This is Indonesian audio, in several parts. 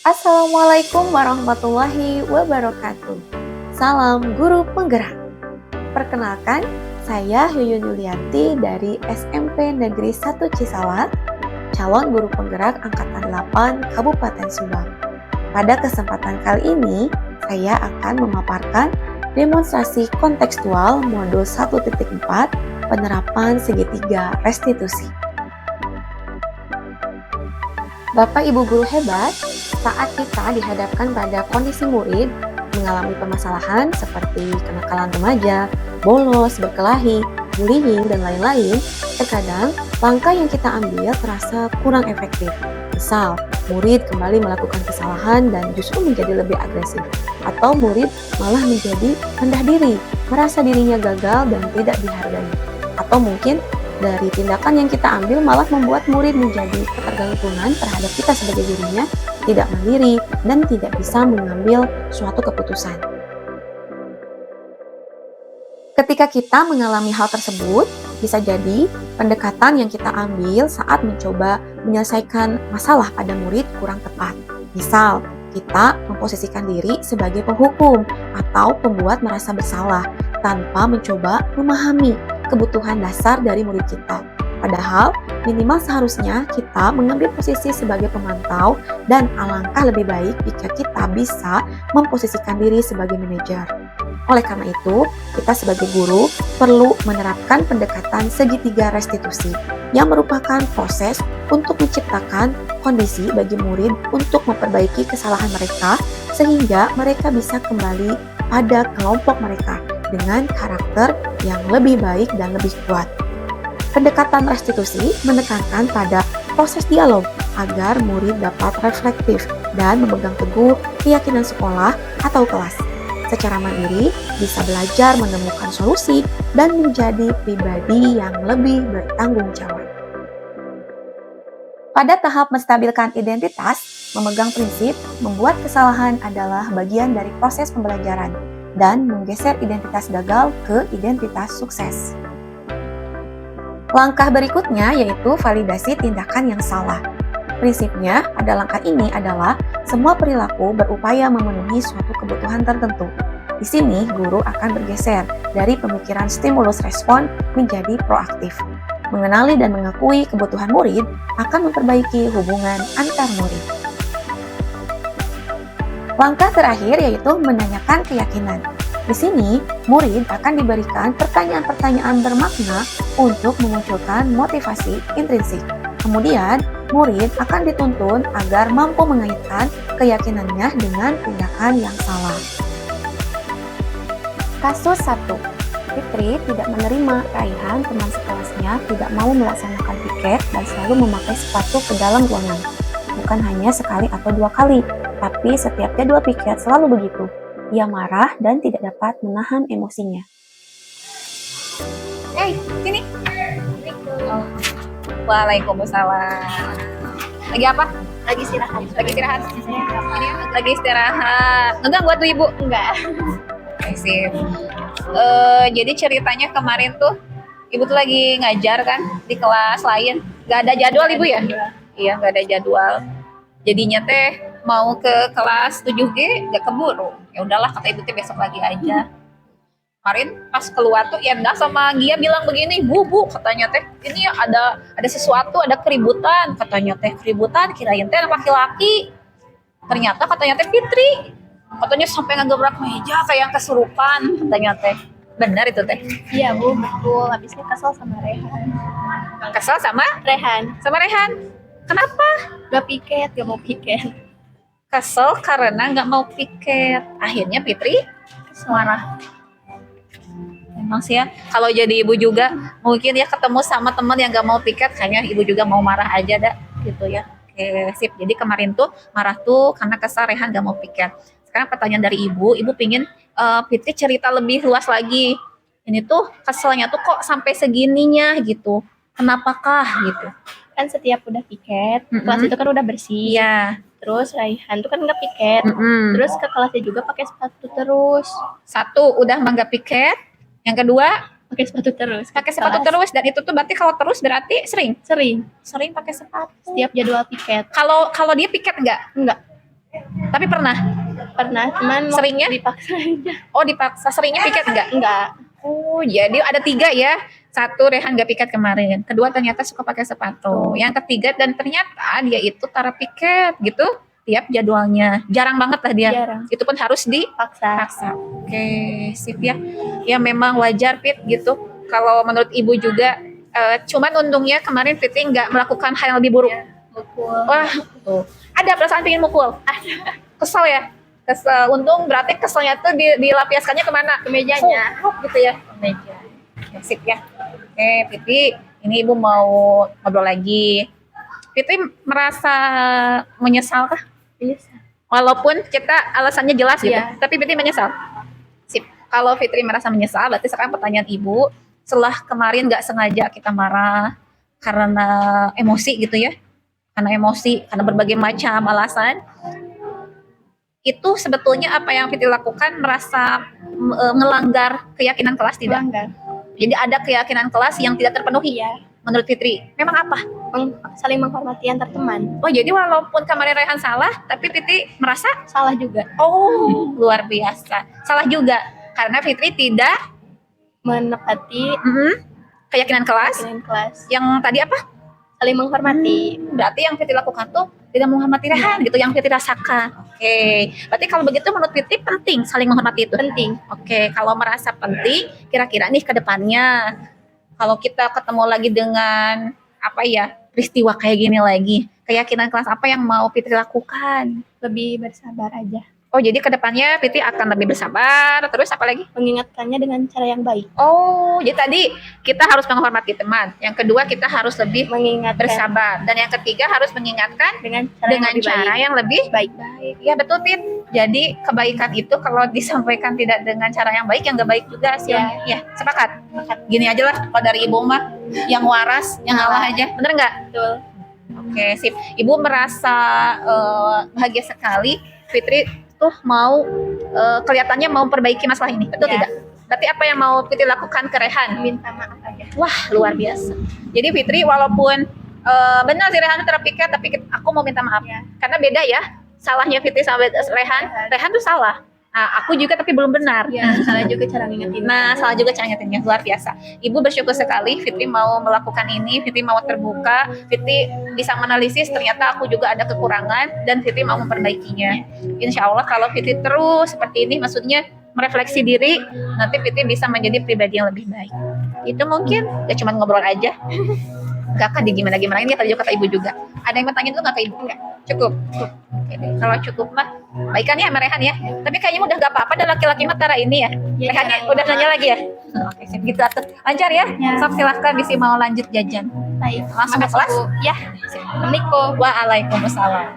Assalamualaikum warahmatullahi wabarakatuh. Salam guru penggerak. Perkenalkan, saya Yuyun Yulianti dari SMP Negeri 1 Cisalak, calon guru penggerak Angkatan 8 Kabupaten Subang. Pada kesempatan kali ini, saya akan memaparkan demonstrasi kontekstual modul 1.4 penerapan segitiga restitusi. Bapak Ibu guru hebat, saat kita dihadapkan pada kondisi murid mengalami permasalahan seperti kenakalan remaja, bolos, berkelahi, bullying, dan lain-lain, terkadang langkah yang kita ambil terasa kurang efektif. Misal, murid kembali melakukan kesalahan dan justru menjadi lebih agresif, atau murid malah menjadi rendah diri, merasa dirinya gagal dan tidak dihargai. Atau mungkin dari tindakan yang kita ambil malah membuat murid menjadi ketergantungan terhadap kita sebagai gurunya, tidak mandiri, dan tidak bisa mengambil suatu keputusan. Ketika kita mengalami hal tersebut, bisa jadi pendekatan yang kita ambil saat mencoba menyelesaikan masalah pada murid kurang tepat. Misal, kita memposisikan diri sebagai penghukum atau pembuat merasa bersalah tanpa mencoba memahami kebutuhan dasar dari murid kita. Padahal, minimal seharusnya kita mengambil posisi sebagai pemantau dan alangkah lebih baik jika kita bisa memposisikan diri sebagai manajer. Oleh karena itu, kita sebagai guru perlu menerapkan pendekatan segitiga restitusi yang merupakan proses untuk menciptakan kondisi bagi murid untuk memperbaiki kesalahan mereka sehingga mereka bisa kembali pada kelompok mereka dengan karakter yang lebih baik dan lebih kuat. Pendekatan restitusi menekankan pada proses dialog agar murid dapat reflektif dan memegang teguh keyakinan sekolah atau kelas. Secara mandiri, bisa belajar menemukan solusi dan menjadi pribadi yang lebih bertanggung jawab. Pada tahap menstabilkan identitas, memegang prinsip membuat kesalahan adalah bagian dari proses pembelajaran dan menggeser identitas gagal ke identitas sukses. Langkah berikutnya yaitu validasi tindakan yang salah. Prinsipnya pada langkah ini adalah semua perilaku berupaya memenuhi suatu kebutuhan tertentu. Di sini guru akan bergeser dari pemikiran stimulus respon menjadi proaktif. Mengenali dan mengakui kebutuhan murid akan memperbaiki hubungan antar murid. Langkah terakhir yaitu menanyakan keyakinan. Di sini, murid akan diberikan pertanyaan-pertanyaan bermakna untuk memunculkan motivasi intrinsik. Kemudian, murid akan dituntun agar mampu mengaitkan keyakinannya dengan tindakan yang salah. Kasus 1. Fitri tidak menerima Raihan teman sekelasnya tidak mau melaksanakan piket dan selalu memakai sepatu ke dalam ruangan. Bukan hanya sekali atau 2 kali, tapi setiap jadwal piket selalu begitu. Ia marah dan tidak dapat menahan emosinya. Sini. Oh. Waalaikumsalam. Lagi apa? Lagi istirahat. Lagi istirahat. Ini lagi istirahat. Enggak buat tuh ibu? Enggak. Sip. Jadi ceritanya kemarin tuh ibu tuh lagi ngajar kan di kelas lain. Gak ada jadwal ibu ya? Iya, gak ada jadwal. Jadinya teh mau ke kelas 7G gak keburu. Ya udahlah kata ibu teh besok lagi aja. Kemarin pas keluar tuh Yenda sama Gia bilang begini, bu katanya teh ini ada sesuatu, ada keributan katanya teh. Keributan kirain teh anak laki-laki. Ternyata katanya teh Fitri. Katanya sampai ngegebrak meja kayak yang kesurupan katanya teh. Benar itu teh? Iya bu, betul. Habisnya kesel sama Rehan. Kesel sama Rehan. Kenapa? Gak piket, gak mau piket. Kesel karena nggak mau piket. Akhirnya Fitri marah. Emang sih ya, kalau jadi ibu juga mungkin ya ketemu sama teman yang nggak mau piket, kayaknya ibu juga mau marah aja dah gitu ya. Oke, sip. Jadi kemarin tuh marah tuh karena kesal Rehan nggak mau piket. Sekarang pertanyaan dari ibu pingin Fitri cerita lebih luas lagi. Ini tuh keselnya tuh kok sampai segininya gitu. Kenapakah gitu? Kan setiap udah piket, kelas itu kan udah bersih. Iya. Terus Raihan tuh kan nggak piket. Terus ke kelasnya juga pakai sepatu terus. Satu, udah nggak piket. Yang kedua, pakai sepatu terus. Pakai sepatu terus, dan itu tuh berarti kalau terus berarti sering Sering pakai sepatu. setiap jadwal piket. Kalau dia piket enggak? Enggak. Tapi pernah. Cuman Seringnya? dipaksa aja. Oh, dipaksa. Seringnya piket nggak? Enggak. Oh, jadi ada 3 ya. Satu Rehan nggak piket kemarin. Kedua ternyata suka pakai sepatu. Yang ketiga dan ternyata dia itu tara piket gitu tiap jadwalnya. Jarang banget lah dia. Jarang. Itu pun harus Paksa. dipaksa. Oke, sip ya. Ya memang wajar Fit gitu. Kalau menurut ibu juga, cuman untungnya kemarin Fitri nggak melakukan hal yang lebih buruk. Mukul. Wah, tuh. Ada perasaan pengen mukul. Kesel ya. Kesel. Untung berarti keselnya tuh dilampiaskannya kemana? Ke mejanya. Gitu ya. Ke meja. Ya, sip ya. Oke, Fitri, ini ibu mau ngobrol lagi. Fitri merasa menyesal kah? Bisa. Walaupun kita alasannya jelas gitu, Iya. tapi Fitri menyesal. Sip. Kalau Fitri merasa menyesal, berarti sekarang pertanyaan ibu, setelah kemarin nggak sengaja kita marah karena emosi gitu ya, karena emosi, karena berbagai macam alasan, itu sebetulnya apa yang Fitri lakukan merasa melanggar keyakinan kelas tidak? Melanggar. Jadi ada keyakinan kelas yang tidak terpenuhi Iya. menurut Fitri. Memang apa? Saling menghormati antar teman. Oh, jadi walaupun kemarin Rehan salah, tapi Fitri merasa Salah juga. oh luar biasa. Salah juga karena Fitri tidak Menepati keyakinan kelas. keyakinan kelas. Yang tadi apa? Saling menghormati. Berarti yang Fitri lakukan tuh tidak menghormati Rehan gitu, yang Fitri rasakan. Oke. Berarti kalau begitu menurut Fitri penting saling menghormati itu. Penting. Oke, kalau merasa penting, kira-kira nih ke depannya kalau kita ketemu lagi dengan apa ya, peristiwa kayak gini lagi, keyakinan kelas apa yang mau Fitri lakukan? Lebih bersabar aja. Oh, jadi ke depannya Fitri akan lebih bersabar, terus apa lagi? Mengingatkannya dengan cara yang baik. Oh, jadi tadi kita harus menghormati teman. Yang kedua kita harus lebih Mengingatkan bersabar. Dan yang ketiga harus mengingatkan dengan cara dengan yang lebih cara baik. yang lebih Baik. baik. Ya betul, Fit. Jadi kebaikan itu kalau disampaikan tidak dengan cara yang baik, yang nggak baik juga sih. Ya, sepakat. Gini aja lah, kalau dari ibu mah yang waras, yang ngalah aja. Bener nggak? Betul. Oke, sip. Ibu merasa bahagia sekali. Fitri tuh mau kelihatannya mau perbaiki masalah ini. Betul Ya. tidak? Berarti apa yang mau Fitri lakukan ke Rehan? Minta maaf aja. Wah, luar biasa. Jadi Fitri walaupun benar si Rehan terpikat, tapi aku mau minta maaf. Ya. Karena beda ya, salahnya Fitri sama Rehan. Rehan tuh salah. Nah, aku juga tapi belum benar. Ya, salah juga cara ngingetin. Nah, salah juga cara ngingetinnya, luar biasa. Ibu bersyukur sekali Fitri mau melakukan ini, Fitri mau terbuka, Fitri bisa menganalisis ternyata aku juga ada kekurangan dan Fitri mau memperbaikinya. Insya Allah kalau Fitri terus seperti ini, maksudnya merefleksi diri, nanti Fitri bisa menjadi pribadi yang lebih baik. Itu mungkin gak cuma ngobrol aja. Gak akan digimana-gimanain ya, tadi kata ibu juga. Ada yang bertanya dulu gak ke ibu? Enggak. Cukup. Oke deh. Kalau cukup mah baikan ya sama Rehan ya. Tapi kayaknya udah gak apa-apa dan laki-laki mah tara ini ya. Ya, Rehannya jarang udah banget. nanya lagi ya. Oke, sip. Gitu atuh. Lancar ya. Ya. Sok silahkan bisa mau lanjut jajan. Baik. Langsung ke Makasih, kelas? Bu. Ya. Assalamualaikum. Waalaikumsalam.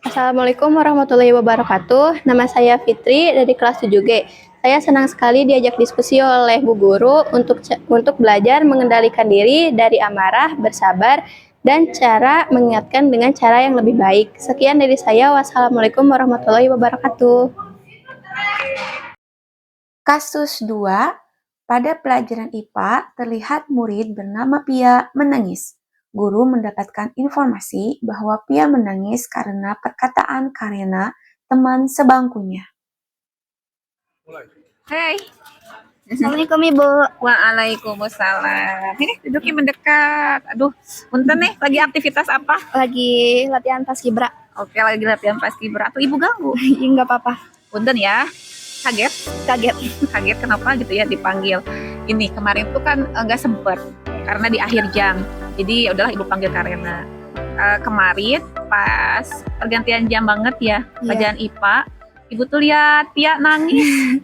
Assalamualaikum warahmatullahi wabarakatuh. Nama saya Fitri dari kelas 7G. Saya senang sekali diajak diskusi oleh Bu Guru untuk belajar mengendalikan diri dari amarah, bersabar, dan cara mengingatkan dengan cara yang lebih baik. Sekian dari saya. Wassalamualaikum warahmatullahi wabarakatuh. Kasus 2, pada pelajaran IPA terlihat murid bernama Pia menangis. Guru mendapatkan informasi bahwa Pia menangis karena perkataan Karena, teman sebangkunya. Hai. Assalamualaikum Ibu. Waalaikumsalam. Ini duduknya mendekat. Aduh, punten nih, lagi aktivitas apa? Lagi latihan paskibra. Oke, lagi latihan paskibra. Atau ibu ganggu? Enggak apa-apa. Punten ya. Kaget? Kaget. Kaget kenapa gitu ya dipanggil. Ini kemarin tuh kan nggak sempet karena di akhir jam. Jadi ya udahlah ibu panggil Karena. Kemarin pas pergantian jam banget ya, pelajaran IPA, ibu tuh lihat Pia nangis.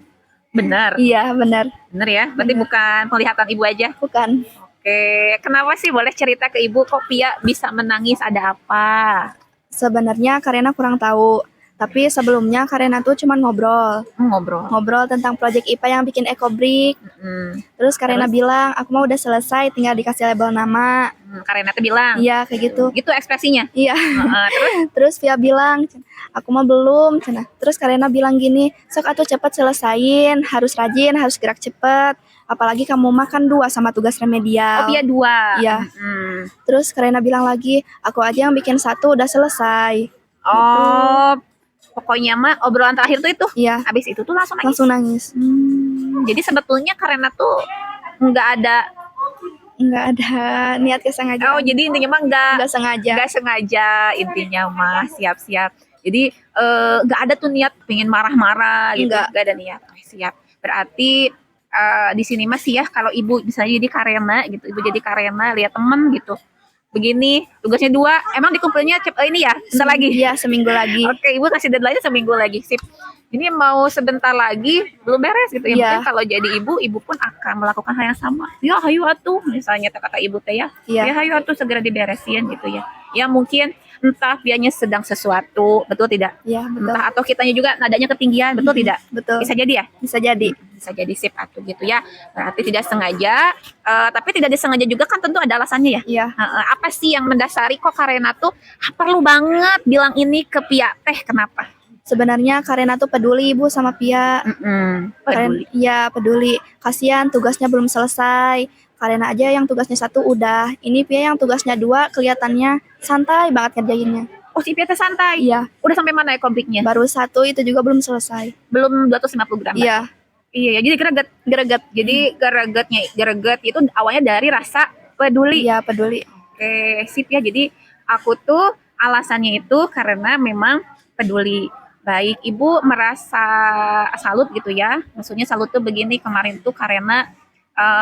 Bener, Iya, benar. bener ya. Berarti bukan penglihatan ibu aja. Bukan. Oke, kenapa sih boleh cerita ke ibu kok Pia bisa menangis? Ada apa? Sebenarnya Karena kurang tahu. Tapi sebelumnya Karena tuh cuma ngobrol. Ngobrol. Ngobrol tentang proyek IPA yang bikin ekobrik. Terus Karena bilang, aku mah udah selesai, tinggal dikasih label nama. Karena tuh bilang. Iya, kayak gitu. Gitu ekspresinya. Iya. Terus Terus Via bilang, aku mah belum. Cenah. Terus Karena bilang gini, sok atuh cepet selesain, harus rajin, harus gerak cepet. Apalagi kamu makan 2 sama tugas remedial. Pia 2. Iya. Terus Karena bilang lagi, aku aja yang bikin 1 udah selesai. Oh, pokoknya mah obrolan terakhir tuh itu. Iya, Habis itu tuh langsung nangis. langsung nangis. Jadi sebetulnya karena tuh nggak ada. Nggak ada niat kesengajaan. Oh, jadi intinya mah nggak sengaja. nggak sengaja intinya mah siap-siap. Jadi nggak ada tuh niat pengen marah-marah gitu. Nggak. Nggak ada niat. Oh, siap. Berarti di sini masih ya kalau ibu bisa jadi karena gitu. Ibu jadi karena lihat temen gitu. Begini tugasnya 2. Emang dikumpulnya ini ya bentar lagi. Iya, seminggu lagi. Oke, ibu kasih deadline seminggu lagi. Sip. Ini mau sebentar lagi belum beres gitu ya. Iya. Mungkin kalau jadi ibu pun akan melakukan hal yang sama. Ya, hayu atuh misalnya kata ibu teh ya. Iya. Ya, hayu atuh segera diberesin gitu ya. Ya mungkin entah dianya sedang sesuatu, betul tidak? Iya, betul. Entah atau kitanya juga nadanya ketinggian, betul tidak? Betul. Bisa jadi ya? Bisa jadi. Bisa jadi sip atuh gitu ya. Berarti tidak sengaja, tapi tidak disengaja juga kan tentu ada alasannya ya. Iya. Apa sih yang mendasari kok Karena tuh perlu banget bilang ini ke Pia teh kenapa? Sebenarnya Karena tuh peduli Ibu sama Pia. Peduli. Iya, peduli. Kasihan tugasnya belum selesai. Karena aja yang tugasnya 1 udah. Ini Pia yang tugasnya 2 kelihatannya santai banget ngerjainnya. Oh, si Pia teh santai. Iya, Udah sampai mana ya konfliknya? baru 1 itu juga belum selesai. Belum 250 gram. Iya, Iya, jadi greget. Jadi greget itu awalnya dari rasa peduli. iya peduli. Oke, sip ya. Jadi aku tuh alasannya itu karena memang peduli. Baik, Ibu merasa salut gitu ya. Maksudnya salut tuh begini, kemarin tuh karena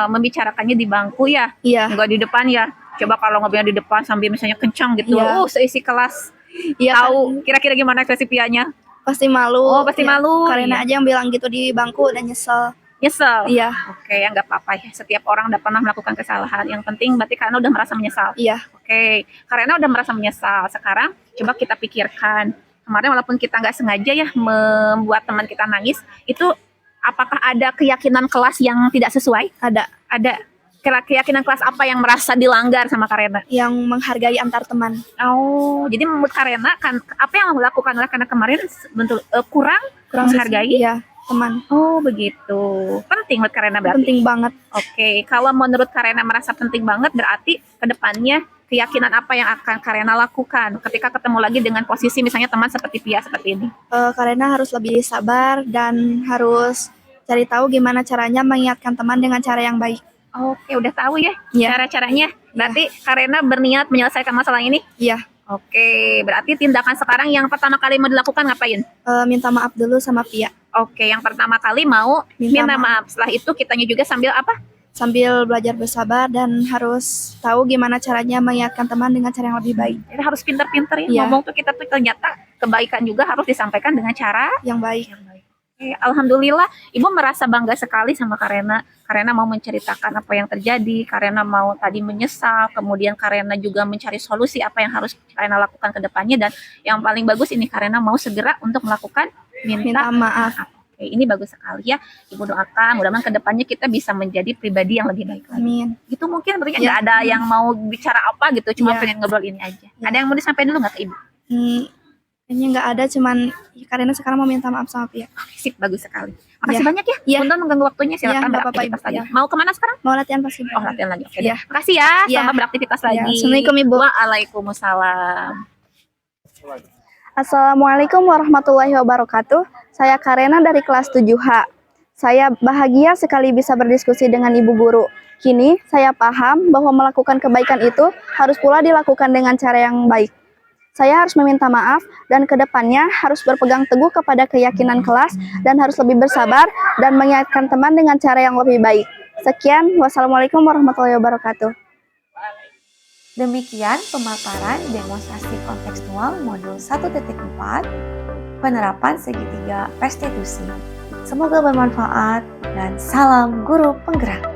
membicarakannya di bangku ya, Iya, enggak di depan ya. Coba kalau ngobrolnya di depan sambil misalnya kencang gitu, Iya. seisi kelas iya kan, tahu kira-kira gimana ekspresi Pianya. pasti malu. Oh, pasti Iya, malu. Karena Iya. aja yang bilang gitu di bangku dan nyesel. Nyesel. Iya, Oke, ya nggak apa-apa ya. Setiap orang udah pernah melakukan kesalahan. Yang penting berarti karena udah merasa menyesal. iya, Oke, karena udah merasa menyesal. Sekarang coba kita pikirkan. Kemarin walaupun kita nggak sengaja ya membuat teman kita nangis, itu apakah ada keyakinan kelas yang tidak sesuai? ada Ada keyakinan kelas apa yang merasa dilanggar sama Karena? yang menghargai antar teman. Oh, jadi menurut Karena kan apa yang dilakukan oleh Karena kemarin bentuk kurang Kurang menghargai? Iya, teman. Oh, begitu. Penting buat Karena berarti. Penting banget. Oke, kalau menurut Karena merasa penting banget berarti kedepannya keyakinan apa yang akan Karena lakukan ketika ketemu lagi dengan posisi misalnya teman seperti Pia seperti ini? Karena harus lebih sabar dan harus cari tahu gimana caranya mengingatkan teman dengan cara yang baik. Oke, udah tahu ya Iya. cara-caranya. Berarti Karena berniat menyelesaikan masalah ini? Iya, Oke, berarti tindakan sekarang yang pertama kali mau dilakukan ngapain? minta maaf dulu sama Pia. Oke, yang pertama kali mau Minta minta maaf. Setelah itu kitanya juga sambil apa? Sambil belajar bersabar dan harus tahu gimana caranya mengingatkan teman dengan cara yang lebih baik. Jadi harus pintar-pintar ya. Iya. Ngomong tuh kita tuh ternyata kebaikan juga harus disampaikan dengan cara Yang baik. yang baik. Oke, alhamdulillah, Ibu merasa bangga sekali sama Karena. Karena mau menceritakan apa yang terjadi, Karena mau tadi menyesal, kemudian Karena juga mencari solusi apa yang harus Karena lakukan ke depannya, dan yang paling bagus ini Karena mau segera untuk melakukan minta Minta maaf. Oke, ini bagus sekali ya. Ibu doakan mudah-mudahan ke depannya kita bisa menjadi pribadi yang lebih baik lagi. Amin. Itu mungkin berarti Ya. nggak ada yang mau bicara apa gitu, cuma Ya. pengen ngobrol ini aja. Ya. Ada yang mau disampaikan dulu nggak ke Ibu? Kayaknya nggak ada, cuman karena sekarang mau minta maaf sama Pia. Sip, bagus sekali. Makasih Ya. banyak ya. Ya. Punten mengganggu waktunya, Ya, silakan nggak apa-apa, beraktivitas Ibu. lagi. Ya. Mau kemana sekarang? Mau latihan pasti. Oh, latihan lagi. Oke. Ya. deh. Makasih ya. Ya. Selamat beraktivitas Ya. lagi. Assalamualaikum, Ibu. Waalaikumsalam. Assalamualaikum warahmatullahi wabarakatuh. Saya Karena dari kelas 7H. Saya bahagia sekali bisa berdiskusi dengan Ibu Guru. Kini saya paham bahwa melakukan kebaikan itu harus pula dilakukan dengan cara yang baik. Saya harus meminta maaf dan kedepannya harus berpegang teguh kepada keyakinan kelas dan harus lebih bersabar dan mengingatkan teman dengan cara yang lebih baik. Sekian, wassalamualaikum warahmatullahi wabarakatuh. Demikian pemaparan demonstrasi kontekstual modul 1.4 penerapan segitiga restitusi. Semoga bermanfaat dan salam guru penggerak.